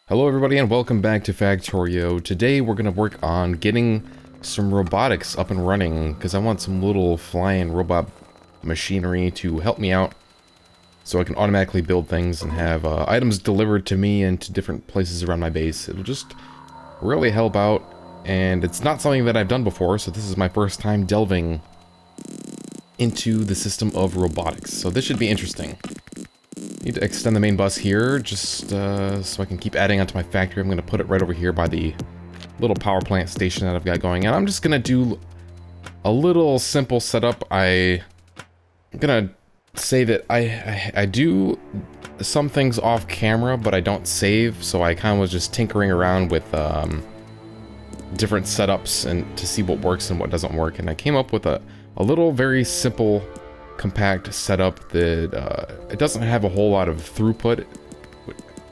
Hello everybody and welcome back to Factorio. Today we're going to work on getting some robotics up and running because I want some little flying robot machinery to help me out so I can automatically build things and have items delivered to me and to different places around my base. It'll just really help out, and it's not something that I've done before, so this is my first time delving into the system of robotics, so this should be interesting. Need to extend the main bus here, just so I can keep adding onto my factory. I'm going to put it right over here by the little power plant station that I've got going. And I'm just going to do a little simple setup. I'm going to say that I do some things off camera, but I don't save. So I kind of was just tinkering around with different setups and to see what works and what doesn't work. And I came up with a little very simple compact setup that it doesn't have a whole lot of throughput,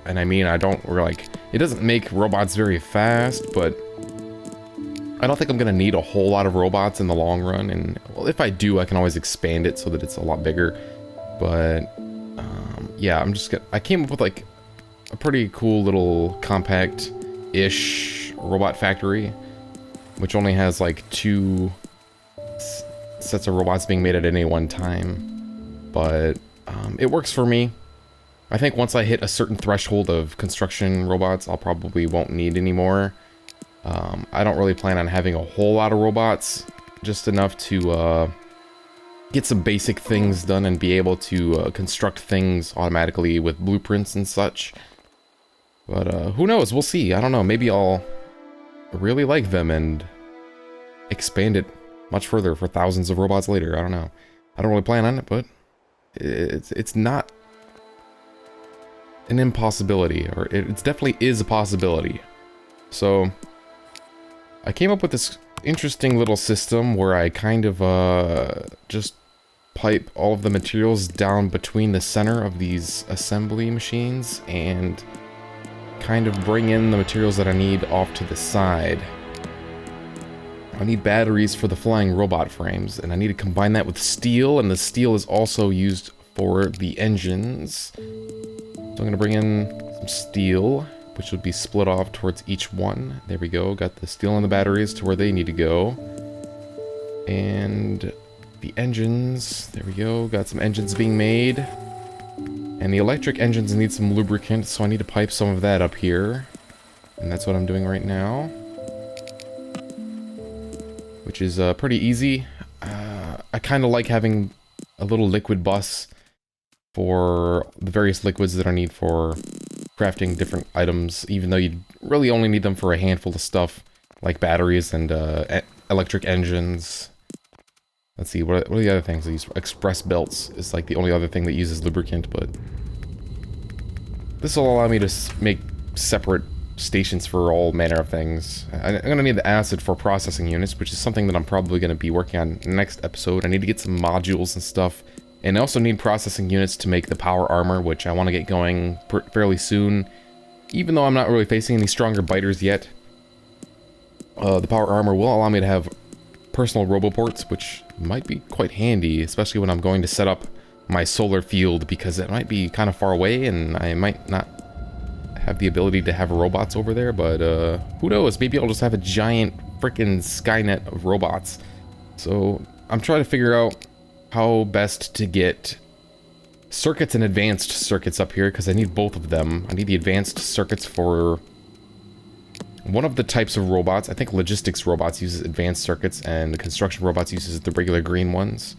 and I mean, I don't really it doesn't make robots very fast, but I don't think I'm gonna need a whole lot of robots in the long run. And well, if I do, I can always expand it so that it's a lot bigger. But yeah, I came up with like a pretty cool little compact-ish robot factory, which only has like 2 sets of robots being made at any one time, but it works for me. I think once I hit a certain threshold of construction robots, I'll probably won't need any more. I don't really plan on having a whole lot of robots, just enough to get some basic things done and be able to construct things automatically with blueprints and such. But who knows, we'll see. I don't know, maybe I'll really like them and expand it much further for thousands of robots later. I don't know. I don't really plan on it, but it's not an impossibility, or it definitely is a possibility. So I came up with this interesting little system where I kind of just pipe all of the materials down between the center of these assembly machines and kind of bring in the materials that I need off to the side. I need batteries for the flying robot frames, and I need to combine that with steel, and the steel is also used for the engines. So I'm going to bring in some steel, which would be split off towards each one. There we go, got the steel and the batteries to where they need to go. And the engines, there we go, got some engines being made. And the electric engines need some lubricant, so I need to pipe some of that up here. And that's what I'm doing right now, which is pretty easy. I kind of like having a little liquid bus for the various liquids that I need for crafting different items, even though you really only need them for a handful of stuff, like batteries and electric engines. Let's see, what are the other things? These express belts is like the only other thing that uses lubricant, but this will allow me to make separate stations for all manner of things. I'm going to need the acid for processing units, which is something that I'm probably going to be working on in the next episode. I need to get some modules and stuff, and I also need processing units to make the power armor, which I want to get going fairly soon, even though I'm not really facing any stronger biters yet. The power armor will allow me to have personal roboports, which might be quite handy, especially when I'm going to set up my solar field, because it might be kind of far away and I might not have the ability to have robots over there, but who knows, maybe I'll just have a giant freaking Skynet of robots. So I'm trying to figure out how best to get circuits and advanced circuits up here, because I need both of them. I need the advanced circuits for one of the types of robots. I think Logistics robots uses advanced circuits, and the construction robots uses the regular green ones.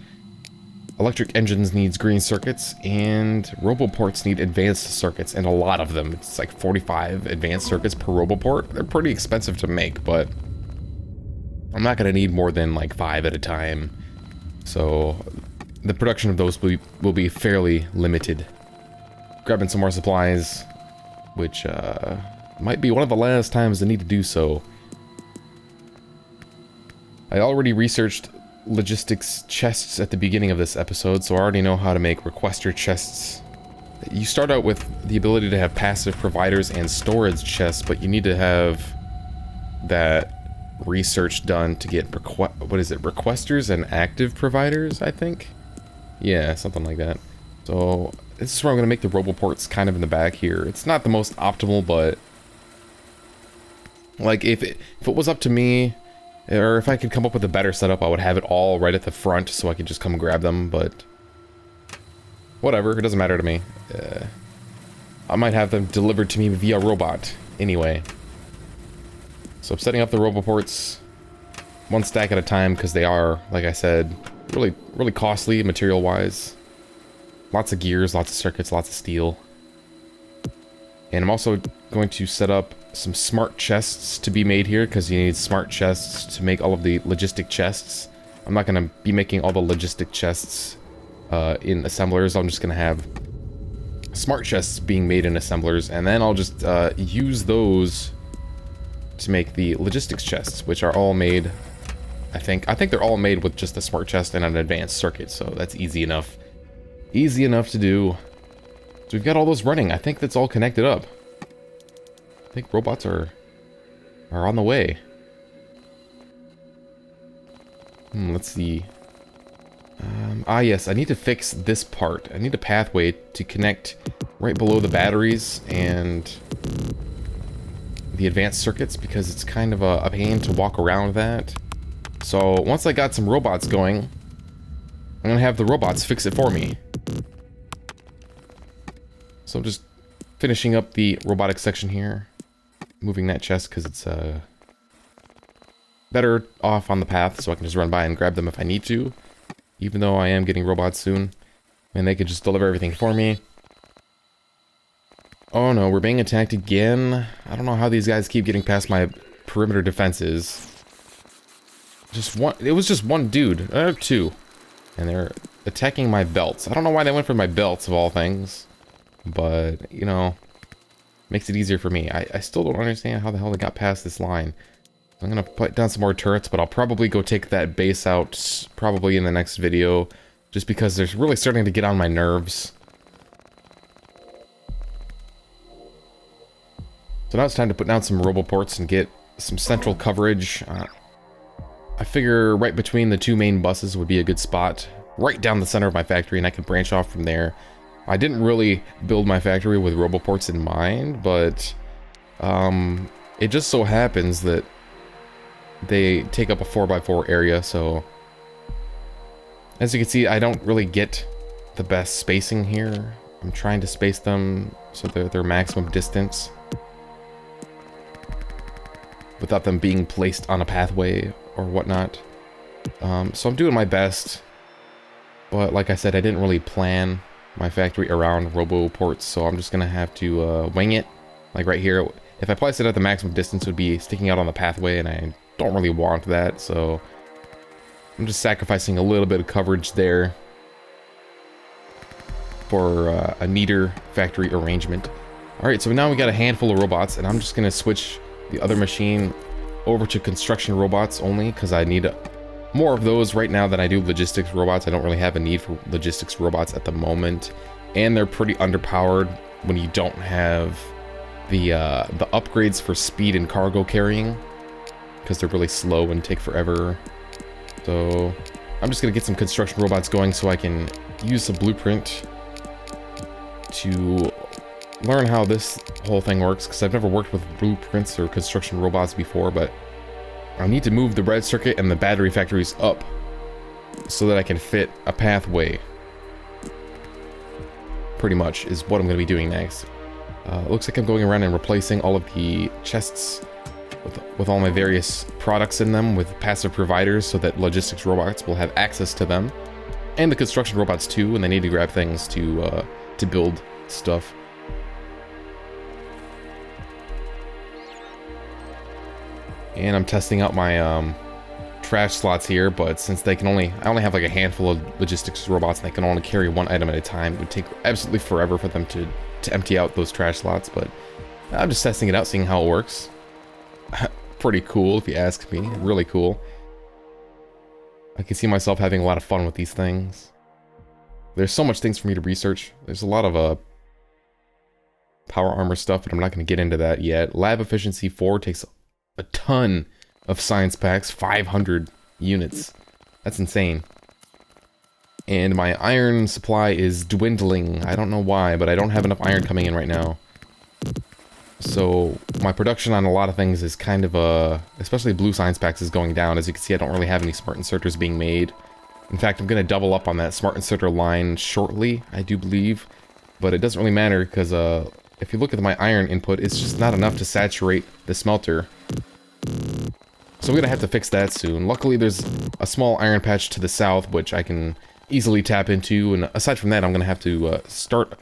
Electric engines needs green circuits, and roboports need advanced circuits, and a lot of them. It's like 45 advanced circuits per roboport. They're pretty expensive to make, but I'm not going to need more than like 5 at a time. So the production of those will be fairly limited. Grabbing some more supplies, which might be one of the last times I need to do so. I already researched Logistics chests at the beginning of this episode, so I already know how to make requester chests. You start out with the ability to have passive providers and storage chests, but you need to have that research done to get requesters and active providers, I think? Yeah, something like that. So this is where I'm going to make the roboports kind of in the back here. It's not the most optimal, but Like, if it was up to me, or if I could come up with a better setup, I would have it all right at the front so I could just come and grab them, but whatever, it doesn't matter to me. I might have them delivered to me via robot anyway. So I'm setting up the roboports one stack at a time because they are, like I said, really costly material-wise. Lots of gears, lots of circuits, lots of steel. And I'm also going to set up some smart chests to be made here because you need smart chests to make all of the logistic chests. I'm not going to be making all the logistic chests in assemblers. I'm just going to have smart chests being made in assemblers, and then I'll just use those to make the logistics chests, which are all made, I think they're all made with just a smart chest and an advanced circuit, so that's easy enough. Easy enough to do. So we've got all those running. I think that's all connected up. I think robots are on the way. Let's see. Yes, I need to fix this part. I need a pathway to connect right below the batteries and the advanced circuits because it's kind of a pain to walk around that. So once I got some robots going, I'm gonna have the robots fix it for me. So I'm just finishing up the robotics section here, moving that chest because it's better off on the path so I can just run by and grab them if I need to. Even though I am getting robots soon, and they could just deliver everything for me. Oh no, we're being attacked again. I don't know how these guys keep getting past my perimeter defenses. It was just one dude, two. And they're attacking my belts. I don't know why they went for my belts of all things. But, you know, makes it easier for me. I still don't understand how the hell they got past this line. I'm gonna put down some more turrets, but I'll probably go take that base out probably in the next video, just because they're really starting to get on my nerves. So now it's time to put down some roboports and get some central coverage. I figure right between the two main buses would be a good spot, right down the center of my factory, and I could branch off from there. I didn't really build my factory with roboports in mind, but it just so happens that they take up a 4x4 area, so as you can see, I don't really get the best spacing here. I'm trying to space them so they're their maximum distance without them being placed on a pathway or whatnot. So I'm doing my best, but like I said, I didn't really plan my factory around roboports, so I'm just gonna have to wing it. Like right here, if I place it at the maximum distance, it would be sticking out on the pathway, and I don't really want that, so I'm just sacrificing a little bit of coverage there for a neater factory arrangement. Alright, so now we got a handful of robots, and I'm just gonna switch the other machine over to construction robots only, because I need more of those right now than I do logistics robots. I don't really have a need for logistics robots at the moment, and they're pretty underpowered when you don't have the upgrades for speed and cargo carrying, because they're really slow and take forever. So I'm just gonna get some construction robots going so I can use some blueprint to learn how this whole thing works, because I've never worked with blueprints or construction robots before. But I need to move the red circuit and the battery factories up so that I can fit a pathway. Pretty much is what I'm going to be doing next. Looks like I'm going around and replacing all of the chests with all my various products in them with passive providers so that logistics robots will have access to them. And the construction robots too, when they need to grab things to build stuff. And I'm testing out my trash slots here, but since I only have like a handful of logistics robots and they can only carry one item at a time, it would take absolutely forever for them to empty out those trash slots. But I'm just testing it out, seeing how it works. Pretty cool, if you ask me. Really cool. I can see myself having a lot of fun with these things. There's so much things for me to research. There's a lot of power armor stuff, but I'm not going to get into that yet. Lab efficiency 4 takes a ton of science packs, 500 units. That's insane. And my iron supply is dwindling. I don't know why, but I don't have enough iron coming in right now. So my production on a lot of things is kind of, especially blue science packs is going down. As you can see, I don't really have any smart inserters being made. In fact, I'm going to double up on that smart inserter line shortly, I do believe. But it doesn't really matter because if you look at my iron input, it's just not enough to saturate the smelter. So we're going to have to fix that soon. Luckily, there's a small iron patch to the south, which I can easily tap into. And aside from that, I'm going to have to start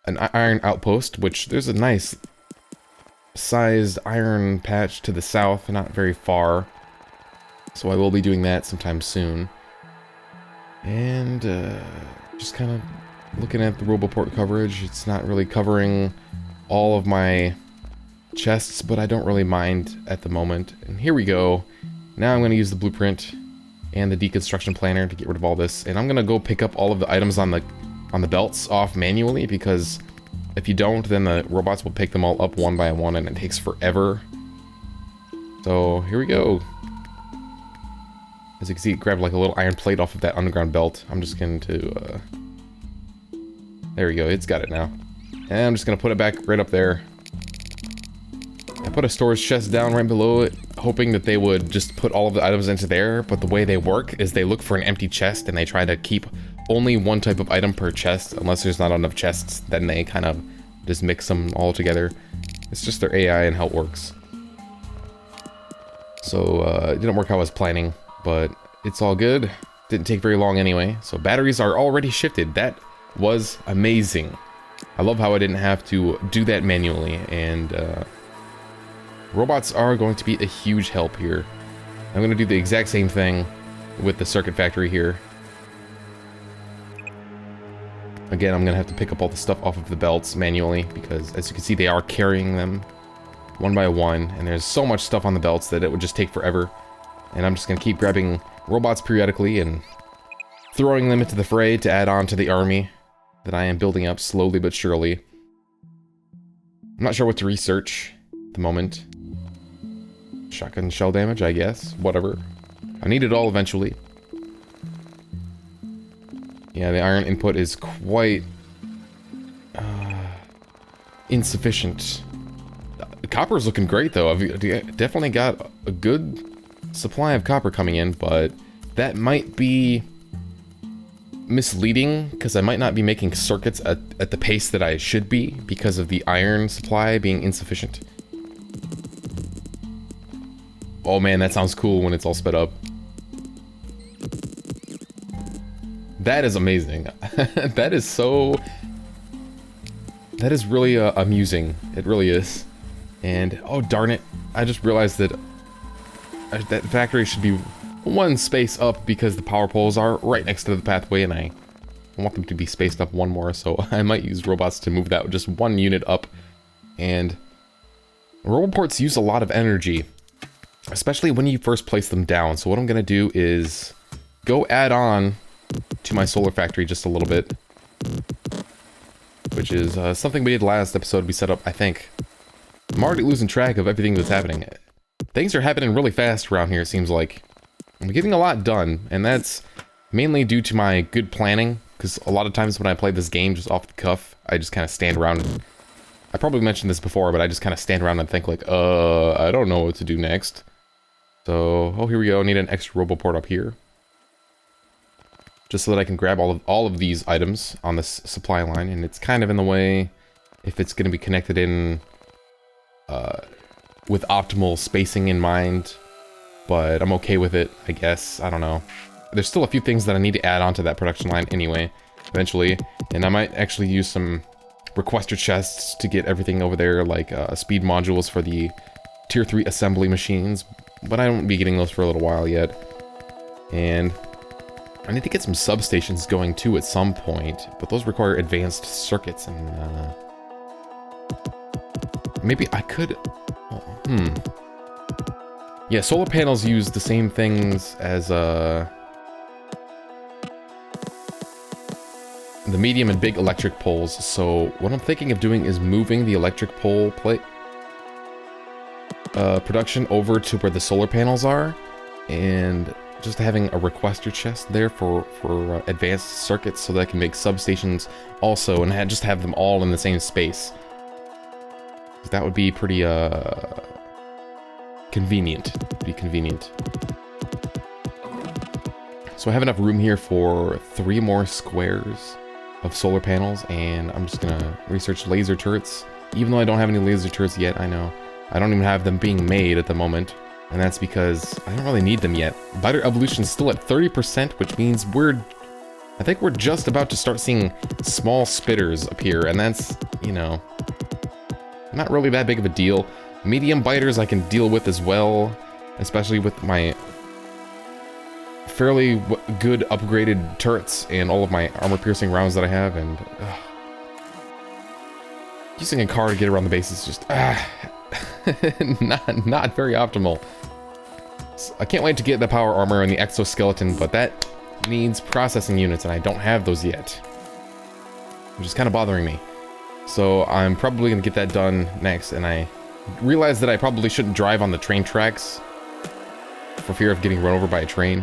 an iron outpost, which there's a nice sized iron patch to the south, not very far. So I will be doing that sometime soon. And just kind of looking at the Roboport coverage. It's not really covering all of my chests, but I don't really mind at the moment. And here we go. Now I'm going to use the blueprint and the deconstruction planner to get rid of all this. And I'm going to go pick up all of the items on the belts off manually, because if you don't, then the robots will pick them all up one by one and it takes forever. So here we go. As you can see, it grabbed like a little iron plate off of that underground belt. I'm just going to... there we go, it's got it now. And I'm just going to put it back right up there. I put a storage chest down right below it, hoping that they would just put all of the items into there, but the way they work is they look for an empty chest and they try to keep only one type of item per chest. Unless there's not enough chests, then they kind of just mix them all together. It's just their AI and how it works. So, it didn't work how I was planning, but it's all good. Didn't take very long anyway. So batteries are already shifted. That was amazing. I love how I didn't have to do that manually, and robots are going to be a huge help here. I'm going to do the exact same thing with the circuit factory here. Again, I'm going to have to pick up all the stuff off of the belts manually, because as you can see, they are carrying them one by one, and there's so much stuff on the belts that it would just take forever. And I'm just going to keep grabbing robots periodically and throwing them into the fray to add on to the army that I am building up slowly but surely. I'm not sure what to research at the moment. Shotgun shell damage, I guess. Whatever. I need it all eventually. Yeah, the iron input is quite insufficient. The copper's looking great though. I've definitely got a good supply of copper coming in, but that might be misleading because I might not be making circuits at the pace that I should be because of the iron supply being insufficient. Oh man, that sounds cool when it's all sped up. That is amazing. That is so... that is really amusing. It really is. And, oh darn it, I just realized that that factory should be one space up because the power poles are right next to the pathway, and I want them to be spaced up one more, so I might use robots to move that just one unit up. And roboports use a lot of energy, especially when you first place them down. So what I'm going to do is go add on to my solar factory just a little bit, which is something we did last episode. We set up, I think. I'm already losing track of everything that's happening. Things are happening really fast around here, it seems like. I'm getting a lot done, and that's mainly due to my good planning, because a lot of times when I play this game just off the cuff, I just kind of stand around and... I probably mentioned this before, but I just kind of stand around and think like, I don't know what to do next. So, oh, here we go. I need an extra roboport up here. Just so that I can grab all of these items on this supply line, and it's kind of in the way if it's going to be connected in with optimal spacing in mind, but I'm okay with it, I guess. I don't know. There's still a few things that I need to add onto that production line anyway, eventually, and I might actually use some requester chests to get everything over there, like speed modules for the tier 3 assembly machines, but I won't be getting those for a little while yet. And I need to get some substations going too at some point, but those require advanced circuits, and maybe I could... Yeah, solar panels use the same things as the medium and big electric poles, so what I'm thinking of doing is moving the electric pole plate production over to where the solar panels are, and just having a requester chest there for advanced circuits so that I can make substations also, and just have them all in the same space. That would be pretty convenient. So I have enough room here for 3 more squares of solar panels, and I'm just gonna research laser turrets. Even though I don't have any laser turrets yet, I know. I don't even have them being made at the moment, and that's because I don't really need them yet. Biter evolution is still at 30%, which means I think we're just about to start seeing small spitters appear, and that's, you know, not really that big of a deal. Medium biters I can deal with as well, especially with my fairly good upgraded turrets and all of my armor-piercing rounds that I have, and using a car to get around the base is just not very optimal. So I can't wait to get the power armor and the exoskeleton, but that needs processing units, and I don't have those yet, which is kind of bothering me. So I'm probably going to get that done next, and I realized that I probably shouldn't drive on the train tracks for fear of getting run over by a train.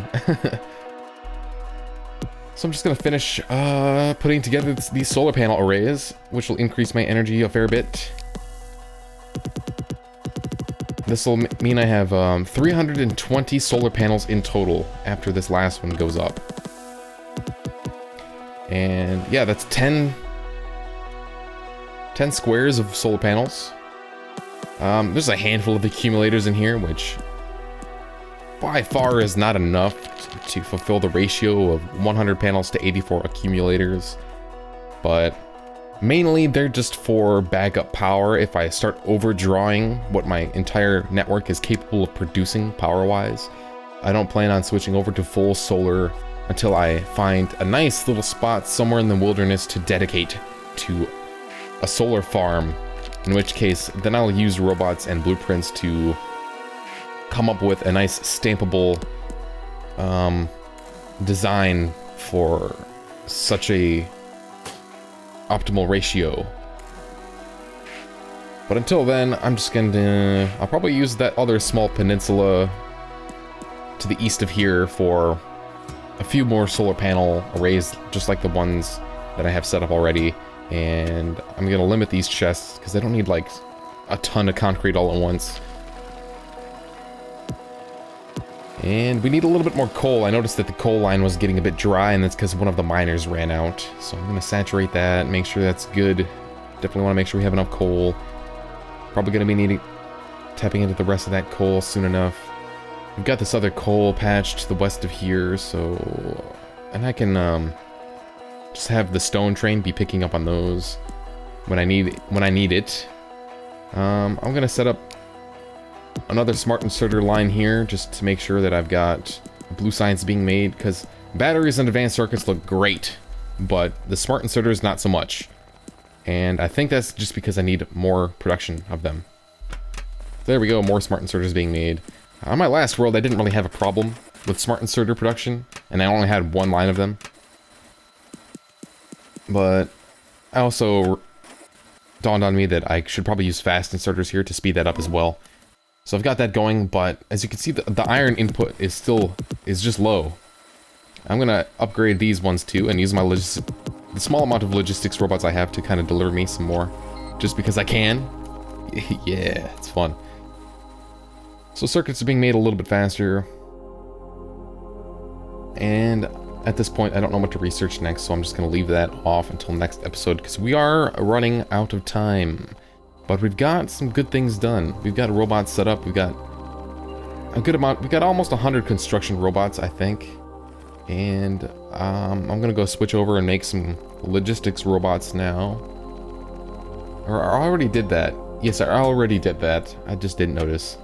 So I'm just going to finish putting together these solar panel arrays, which will increase my energy a fair bit. This will mean I have 320 solar panels in total after this last one goes up. And yeah, that's 10 squares of solar panels. There's a handful of accumulators in here, which by far is not enough to fulfill the ratio of 100 panels to 84 accumulators. But mainly they're just for backup power if I start overdrawing what my entire network is capable of producing power-wise. I don't plan on switching over to full solar until I find a nice little spot somewhere in the wilderness to dedicate to a solar farm, in which case then I'll use robots and blueprints to come up with a nice stampable design for such a optimal ratio. But until then, I'm just I'll probably use that other small peninsula to the east of here for a few more solar panel arrays, just like the ones that I have set up already. And I'm gonna limit these chests because I don't need like a ton of concrete all at once. And we need a little bit more coal. I noticed that the coal line was getting a bit dry, and that's because one of the miners ran out. So I'm gonna saturate that, make sure that's good. Definitely want to make sure we have enough coal. Probably gonna be tapping into the rest of that coal soon enough. We've got this other coal patch to the west of here, so... And I can just have the stone train be picking up on those when I need it. I'm gonna set up another smart inserter line here just to make sure that I've got blue science being made, because batteries and advanced circuits look great, but the smart inserters not so much. And I think that's just because I need more production of them. There we go, more smart inserters being made. On my last world, I didn't really have a problem with smart inserter production, and I only had one line of them. But I also dawned on me that I should probably use fast inserters here to speed that up as well. So I've got that going, but as you can see, the iron input is just low. I'm gonna upgrade these ones too and use the small amount of logistics robots I have to kind of deliver me some more, just because I can. Yeah, it's fun. So circuits are being made a little bit faster. And at this point, I don't know what to research next, so I'm just gonna leave that off until next episode, because we are running out of time. But we've got some good things done. We've got robots set up. We've got a good amount. We've got almost 100 construction robots, I think. And I'm gonna go switch over and make some logistics robots now. Or I already did that. Yes, I already did that. I just didn't notice.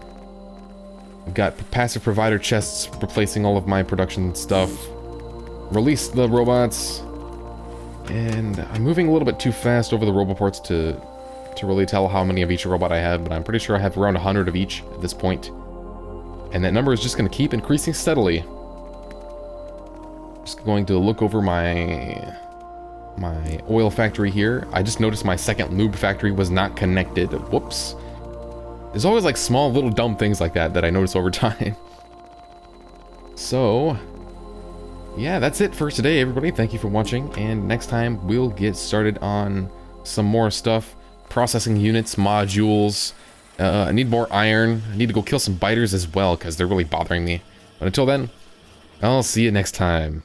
We've got passive provider chests replacing all of my production stuff. Release the robots. And I'm moving a little bit too fast over the roboports to really tell how many of each robot I have, but I'm pretty sure I have around 100 of each at this point. And that number is just going to keep increasing steadily. Just going to look over my oil factory here. I just noticed my second Noob factory was not connected. Whoops. There's always like small little dumb things like that I notice over time. So, yeah, that's it for today, everybody. Thank you for watching, and next time we'll get started on some more stuff. processing units, modules. I need more iron. I need to go kill some biters as well, because they're really bothering me. But until then, I'll see you next time.